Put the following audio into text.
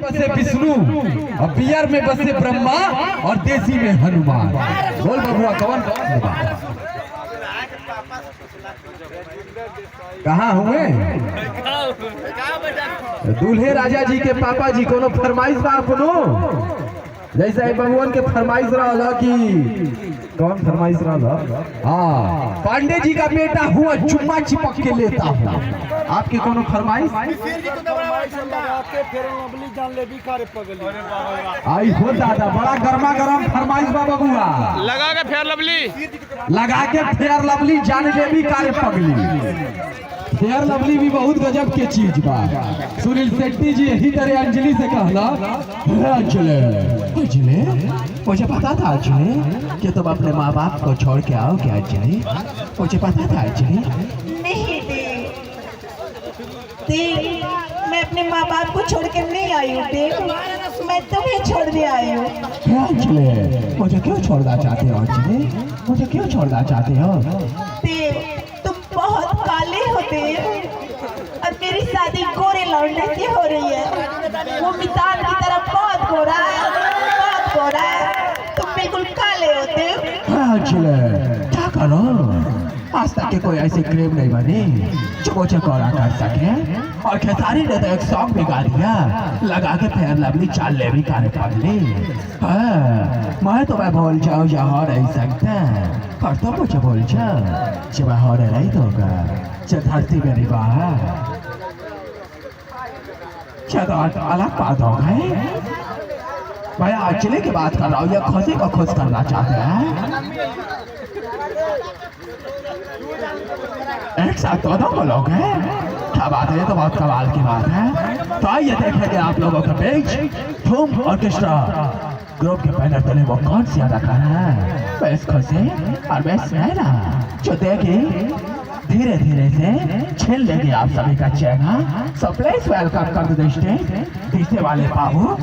बसे विष्णु और बियर में बसे ब्रह्मा और देसी में हनुमान। बोल बबुआ कौन कहाँ हुए? दूल्हे राजा जी के पापा जी कोनो फरमाइश बा अपनो, जैसे भगवान के फरमाइश रहा कि कौन फरमाइश रहा? हाँ, पांडे जी का बेटा हुआ चुम्मा चिपक के लेता हूँ। आपकी कोनो फरमाइश? आई हो दादा, बड़ा गर्मा गर्म फरमाइश बा बबुआ। लगा के फेयर लवली, लगा के फेयर लवली जान ले भी कारे पगली। फेयर लवली भी बहुत गजब के चीज बा। सुनील शेट्टी जी यही तरह अंजलि से कहला, अंजलि मुझे पता था अंजलि कि तुम अपने माँ बाप को छोड़ के आओगे अंजलि, मुझे पता था अंजलि। नहीं देव, मैं अपने माँ बाप को छोड़ कर नहीं आई हूँ देव, मैं तुम्हें छोड़ने आई हूँ। अंजलि मुझे क्यों छोड़ना चाहते हो अंजलि, मुझे क्यों छोड़ना चाहते हो? देव तुम बहुत काले हो देव, और मेरी शादी गोरे लौंडे से हो रही है। वो मितान की तरफ बहुत गोरा है, बहुत गोरा है, तुम बिल्कुल काले हो देव। अंजलि क्या करो, आज तक के कोई ऐसी क्रीम नहीं बनी जो मुझे गोरा कर सके। और खेसारी ने तो एक सॉन्ग भी गा दिया, लगा के फेयर लवली चाल ले भी कारे पगली। मैं तो मैं भूल जाऊँ या हो नहीं सकता, पर तो मुझे भूल जाओ जब मैं हो नहीं दूंगा। जब धरती मेरी बाहर जब अलग बात हो गई। मैं अंजलि की बात कर रहा हूँ, ये खुशी को खुश करना चाहते हैं। एक साथ दोनों को लोग हैं, क्या बात है, ये तो बहुत कमाल की बात है। तो आइए देखेंगे आप लोगों के बीच धूम ऑर्केस्ट्रा ग्रुप के बैनर तले वो कौन सी अदाकारा है, बेस खुशी और बेस नैना, जो देगी धीरे धीरे से छीन लेंगे आप सभी का चेहरा। सो प्लीज वेलकम कर द स्टेज डीजे वाले बाबू।